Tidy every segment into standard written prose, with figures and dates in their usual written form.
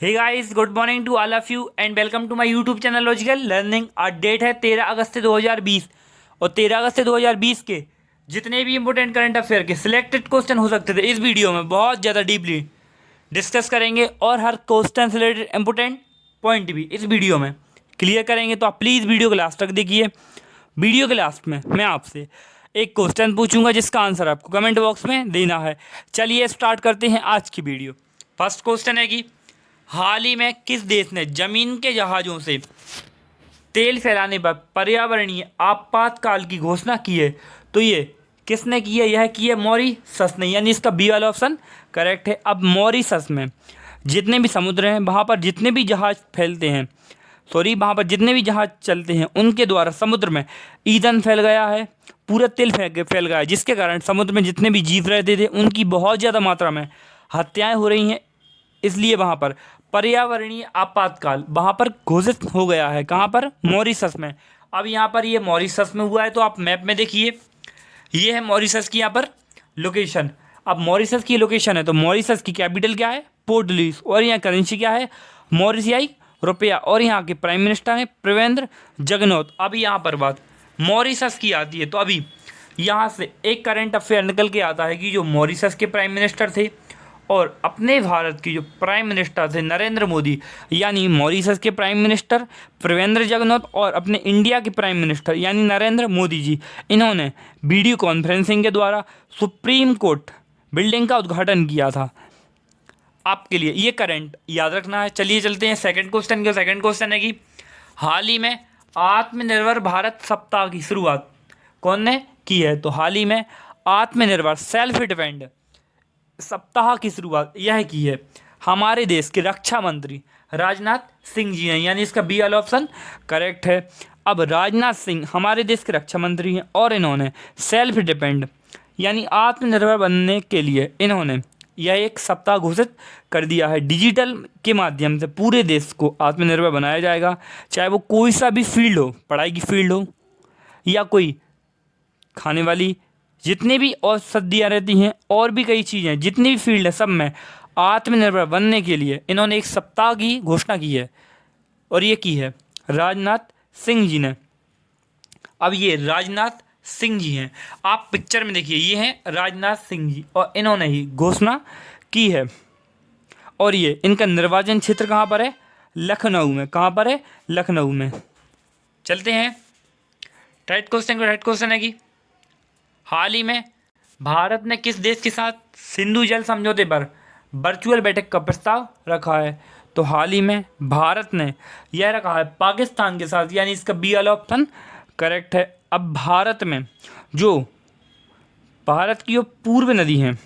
Hey guys, good morning to all of you and welcome to my YouTube channel logical learning. आज date है 13 अगस्त से 2020 और 13 अगस्त से 2020 के जितने भी इंपॉर्टेंट करंट अफेयर के सिलेक्टेड क्वेश्चन हो सकते थे इस वीडियो में बहुत ज़्यादा डीपली डिस्कस करेंगे और हर क्वेश्चन से रिलेटेड इंपॉर्टेंट पॉइंट भी इस वीडियो में क्लियर करेंगे। तो आप प्लीज़ वीडियो के लास्ट तक देखिए। वीडियो के लास्ट में मैं आपसे एक क्वेश्चन पूछूंगा जिसका आंसर आपको कमेंट बॉक्स में देना है। चलिए स्टार्ट करते हैं आज की वीडियो। फर्स्ट क्वेश्चन है कि हाल ही में किस देश ने जमीन के जहाज़ों से तेल फैलाने पर पर्यावरणीय आपातकाल की घोषणा की है? तो ये किसने की है? यह की है मॉरिशस ने, यानी इसका बी वाला ऑप्शन करेक्ट है। अब मॉरिशस में जितने भी समुद्र हैं वहाँ पर जितने भी जहाज़ फैलते हैं वहाँ पर जितने भी जहाज़ चलते हैं उनके द्वारा समुद्र में ईंधन फैल गया है, पूरा तेल फैल गया है, जिसके कारण समुद्र में जितने भी जीव रहते थे उनकी बहुत ज़्यादा मात्रा में हत्याएं हो रही हैं। इसलिए वहाँ पर पर्यावरणीय आपातकाल वहाँ पर घोषित हो गया है। कहाँ पर? मॉरिशस में। अब यहाँ पर ये मॉरिशस में हुआ है, तो आप मैप में देखिए, ये है मॉरिशस की यहाँ पर लोकेशन। अब मॉरिशस की लोकेशन है तो मॉरिशस की कैपिटल क्या है? Port Louis. और यहाँ करेंसी क्या है? मॉरिशियाई रुपया। और यहाँ के प्राइम मिनिस्टर हैं प्रवेंद्र जगन्नाथ। अब यहाँ पर बात मॉरिशस की आती है, तो अभी यहाँ से एक करंट अफेयर निकल के आता है कि जो मॉरिशस के प्राइम मिनिस्टर थे और अपने भारत की जो प्राइम मिनिस्टर थे नरेंद्र मोदी, यानी मॉरिशस के प्राइम मिनिस्टर प्रवेंद्र जगन्नाथ और अपने इंडिया के प्राइम मिनिस्टर यानी नरेंद्र मोदी जी, इन्होंने वीडियो कॉन्फ्रेंसिंग के द्वारा सुप्रीम कोर्ट बिल्डिंग का उद्घाटन किया था। आपके लिए ये करंट याद रखना है। चलिए चलते हैं सेकंड क्वेश्चन के। सेकंड क्वेश्चन है कि हाल ही में आत्मनिर्भर भारत सप्ताह की शुरुआत कौन ने की है? तो हाल ही में आत्मनिर्भर सेल्फ डिपेंड सप्ताह की शुरुआत यह की है हमारे देश के रक्षा मंत्री राजनाथ सिंह जी हैं, यानी इसका बी वाला ऑप्शन करेक्ट है। अब राजनाथ सिंह हमारे देश के रक्षा मंत्री हैं और इन्होंने सेल्फ डिपेंड यानी आत्मनिर्भर बनने के लिए इन्होंने यह एक सप्ताह घोषित कर दिया है। डिजिटल के माध्यम से पूरे देश को आत्मनिर्भर बनाया जाएगा, चाहे वो कोई सा भी फील्ड हो, पढ़ाई की फील्ड हो या कोई खाने वाली जितनी भी औषधियाँ रहती हैं और भी कई चीज़ें, जितनी भी फील्ड है, सब में आत्मनिर्भर बनने के लिए इन्होंने एक सप्ताह की घोषणा की है और ये की है राजनाथ सिंह जी ने। अब ये राजनाथ सिंह जी हैं, आप पिक्चर में देखिए, ये हैं राजनाथ सिंह जी और इन्होंने ही घोषणा की है। और ये इनका निर्वाचन क्षेत्र कहाँ पर है? लखनऊ में। कहाँ पर है? लखनऊ में। चलते हैं थर्ड क्वेश्चन को। थर्ड क्वेश्चन है कि हाल ही में भारत ने किस देश के साथ सिंधु जल समझौते पर वर्चुअल बैठक का प्रस्ताव रखा है? तो हाल ही में भारत ने यह रखा है पाकिस्तान के साथ, यानी इसका बी वाला ऑप्शन करेक्ट है। अब भारत में जो भारत की जो पूर्व नदी हैं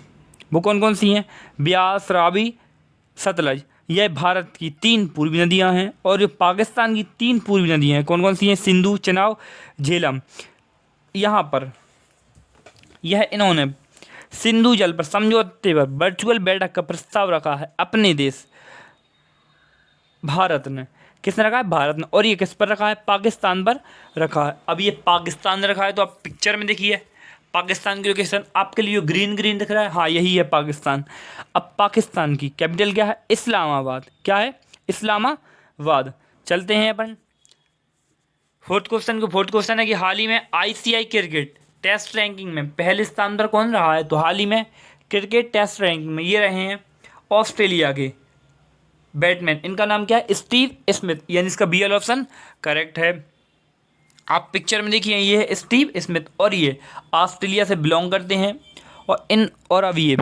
वो कौन कौन सी हैं? ब्यास, रावी, सतलज। यह भारत की 3 पूर्वी नदियां हैं और जो पाकिस्तान की 3 पूर्वी नदियां हैं कौन कौन सी हैं? सिंधु, चेनाब, झेलम। यहाँ पर यह इन्होंने सिंधु जल पर समझौते पर वर्चुअल बैठक का प्रस्ताव रखा है अपने देश भारत ने। किसने रखा है? भारत ने। और ये किस पर रखा है? पाकिस्तान पर रखा है। अब ये पाकिस्तान रखा है तो आप पिक्चर में देखिए पाकिस्तान की लोकेशन आपके लिए जो ग्रीन ग्रीन दिख रहा है, हाँ यही है पाकिस्तान। अब पाकिस्तान की कैपिटल क्या है? इस्लामाबाद। क्या है? इस्लामाबाद। चलते हैं अपन फोर्थ क्वेश्चन को। फोर्थ क्वेश्चन है कि हाल ही में ICC क्रिकेट टेस्ट रैंकिंग में पहले स्थान पर कौन रहा है? तो हाल ही में क्रिकेट टेस्ट रैंकिंग में ये रहे हैं ऑस्ट्रेलिया के बैट्समैन। इनका नाम क्या है? स्टीव स्मिथ, यानी इसका बी वाला ऑप्शन करेक्ट है। आप पिक्चर में देखिए, ये है स्टीव स्मिथ और ये ऑस्ट्रेलिया से बिलोंग करते हैं और अब ये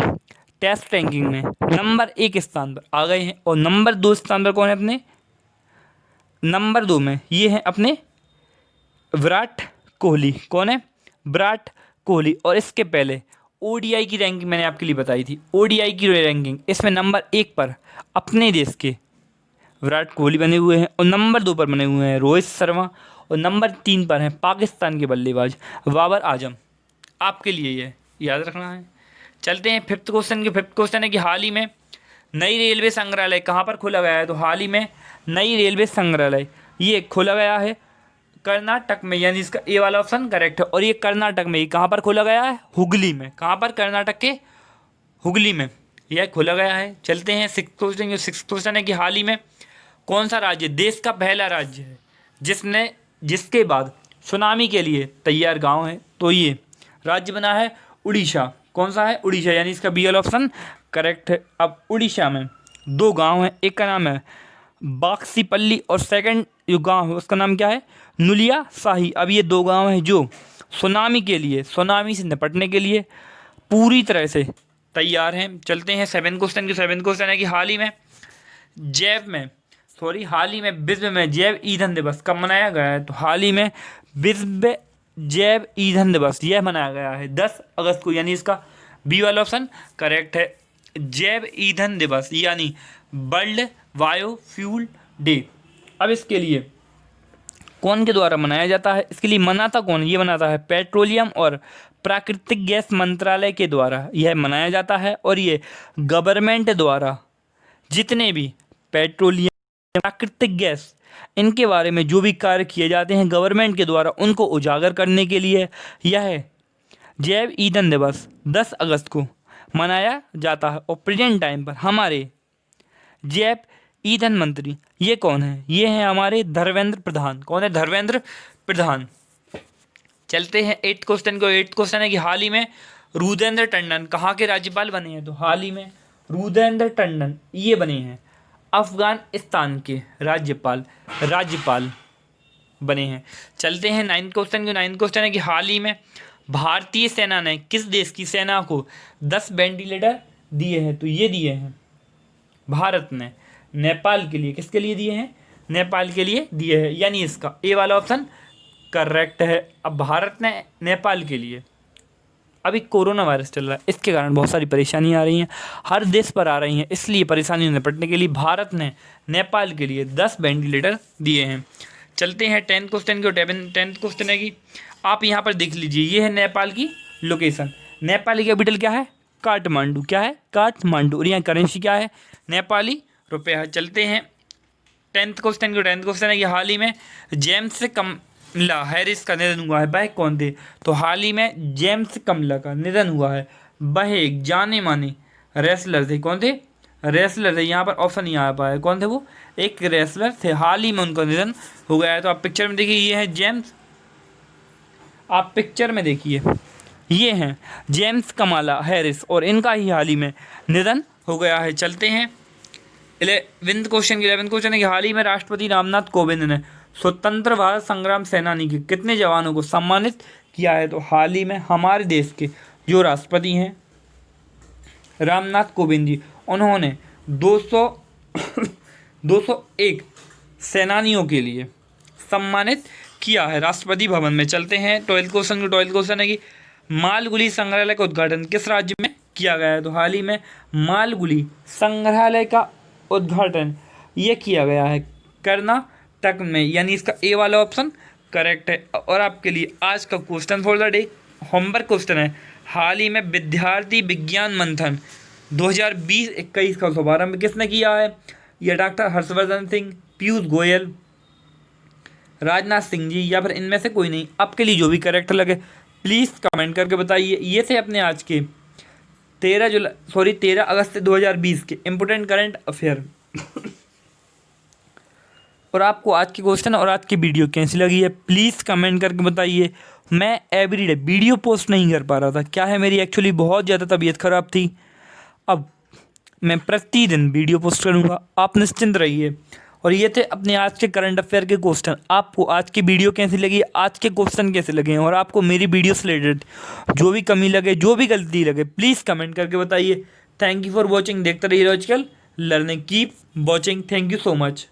टेस्ट रैंकिंग में नंबर 1 स्थान पर आ गए हैं। और नंबर 2 स्थान पर कौन है अपने? नंबर 2 में ये हैं अपने विराट कोहली। कौन है? विराट कोहली। और इसके पहले ODI की रैंकिंग मैंने आपके लिए बताई थी, ODI की रैंकिंग, इसमें नंबर 1 पर अपने देश के विराट कोहली बने हुए हैं और नंबर 2 पर बने हुए हैं रोहित शर्मा और नंबर 3 पर हैं पाकिस्तान के बल्लेबाज बाबर आजम। आपके लिए ये याद रखना है। चलते हैं फिफ्थ क्वेश्चन के। फिफ्थ क्वेश्चन है कि हाल ही में नई रेलवे संग्रहालय कहाँ पर खोला गया है? तो हाल ही में नई रेलवे संग्रहालय ये खोला गया है कर्नाटक में, यानी इसका ए वाला ऑप्शन करेक्ट है। और ये कर्नाटक में ही कहाँ पर खोला गया है? हुगली में। कहाँ पर? कर्नाटक के हुगली में। यह खोला गया है। चलते हैं सिक्स क्वेश्चन। सिक्स क्वेश्चन है कि हाल ही में कौन सा राज्य देश का पहला राज्य है जिसके बाद सुनामी के लिए तैयार गांव है? तो ये राज्य बना है उड़ीसा। कौन सा है? उड़ीसा, यानी इसका बी वाला ऑप्शन करेक्ट है। अब उड़ीसा में 2 गांव हैं, एक का नाम है बाक्सीपल्ली और सेकंड जो गांव है उसका नाम क्या है? नुलिया शाही। अब ये 2 गांव हैं जो सुनामी से निपटने के लिए पूरी तरह से तैयार हैं। चलते हैं 7 क्वेश्चन की। 7 क्वेश्चन है कि हाल ही में विश्व में जैव ईंधन दिवस कब मनाया गया है? तो हाल ही में विश्व जैव ईंधन दिवस यह मनाया गया है 10 अगस्त को, यानी इसका बी वाला ऑप्शन करेक्ट है। जैव ईंधन दिवस यानी वर्ल्ड बायोफ्यूल डे। अब इसके लिए कौन के द्वारा मनाया जाता है? इसके लिए मनाता कौन? ये मनाता है पेट्रोलियम और प्राकृतिक गैस मंत्रालय के द्वारा यह मनाया जाता है। और ये गवर्नमेंट द्वारा जितने भी पेट्रोलियम, प्राकृतिक गैस, इनके बारे में जो भी कार्य किए जाते हैं गवर्नमेंट के द्वारा, उनको उजागर करने के लिए यह जैव ईंधन दिवस 10 अगस्त को मनाया जाता है। और प्रेजेंट टाइम पर हमारे जैव ईंधन मंत्री ये कौन है? ये हैं हमारे धर्मेंद्र प्रधान। कौन है? धर्मेंद्र प्रधान। चलते हैं 8th क्वेश्चन को। 8th क्वेश्चन है कि हाल ही में रुद्रेंद्र टंडन कहाँ के राज्यपाल बने हैं? तो हाल ही में रुद्रेंद्र टंडन ये बने हैं अफगानिस्तान के राज्यपाल बने हैं। चलते हैं 9th क्वेश्चन को। 9th क्वेश्चन है कि हाल ही में भारतीय सेना ने किस देश की सेना को 10 वेंटिलेटर दिए हैं? तो ये दिए हैं भारत ने नेपाल के लिए। किसके लिए दिए हैं? नेपाल के लिए दिए हैं, यानी इसका ए वाला ऑप्शन करेक्ट है। अब भारत ने नेपाल के लिए, अभी कोरोना वायरस चल रहा है, इसके कारण बहुत सारी परेशानियाँ आ रही हैं, हर देश पर आ रही हैं, इसलिए परेशानियों से निपटने के लिए भारत ने नेपाल के लिए 10 वेंटिलेटर दिए हैं। चलते हैं 10th क्वेश्चन को। 10th क्वेश्चन है कि आप यहाँ पर देख लीजिए, ये है नेपाल की लोकेशन। नेपाल की कैपिटल क्या है? काठमांडू। क्या है? काठमांडू। और यहाँ करेंसी क्या है? नेपाली रुपया। चलते हैं 10th क्वेश्चन को। 10th क्वेश्चन है कि हाल ही में जेम्स कमला हैरिस का निधन हुआ है, वह कौन थे? तो हाल ही में जेम्स कमला का निधन हुआ है, वह एक जाने माने रेसलर थे। कौन थे? रेसलर थे। यहाँ पर ऑप्शन नहीं आ पाया, कौन थे वो? एक रेसलर थे, हाल ही में उनका निधन हो गया है। तो आप पिक्चर में देखिए, ये है जेम्स, आप पिक्चर में देखिए, ये हैं जेम्स कमाला हैरिस और इनका ही हाल ही में निधन हो गया है। चलते हैं 11th क्वेश्चन। 11th क्वेश्चन है कि हाल ही में राष्ट्रपति रामनाथ कोविंद ने स्वतंत्र भारत संग्राम सेनानी के कितने जवानों को सम्मानित किया है? तो हाल ही में हमारे देश के जो राष्ट्रपति हैं रामनाथ कोविंद जी, उन्होंने 201 सेनानियों के लिए सम्मानित किया है राष्ट्रपति भवन में। चलते हैं 12th क्वेश्चन को। 12th क्वेश्चन है कि मालगुडी संग्रहालय का उद्घाटन किस राज्य में किया गया है? तो हाल ही में मालगुडी संग्रहालय का उद्घाटन ये किया गया है कर्नाटक में, यानी इसका ए वाला ऑप्शन करेक्ट है। और आपके लिए आज का question for the day homework question है, हाल ही में विद्यार्थी विज्ञान मंथन 2020-21 का शुभारंभ किसने किया है? यह डॉक्टर हर्षवर्धन सिंह, पीयूष गोयल, राजनाथ सिंह जी, या फिर इनमें से कोई नहीं। आपके लिए जो भी करेक्ट लगे प्लीज़ कमेंट करके बताइए। ये थे अपने आज के 13 अगस्त 2020 के इम्पोर्टेंट करंट अफेयर। और आपको आज की क्वेश्चन और आज की वीडियो कैसी लगी है प्लीज़ कमेंट करके बताइए। मैं एवरीडे वीडियो पोस्ट नहीं कर पा रहा था, क्या है मेरी एक्चुअली बहुत ज़्यादा तबीयत ख़राब थी। अब मैं प्रतिदिन वीडियो पोस्ट करूँगा, आप निश्चिंत रहिए। और ये थे अपने आज के करंट अफेयर के क्वेश्चन। आपको आज की वीडियो कैसी लगी, आज के क्वेश्चन कैसे लगे, और आपको मेरी वीडियो से रिलेटेड जो भी कमी लगे, जो भी गलती लगे, प्लीज़ कमेंट करके बताइए। Thank you for watching. देखते रहिए logical learning, keep watching. Thank you so much.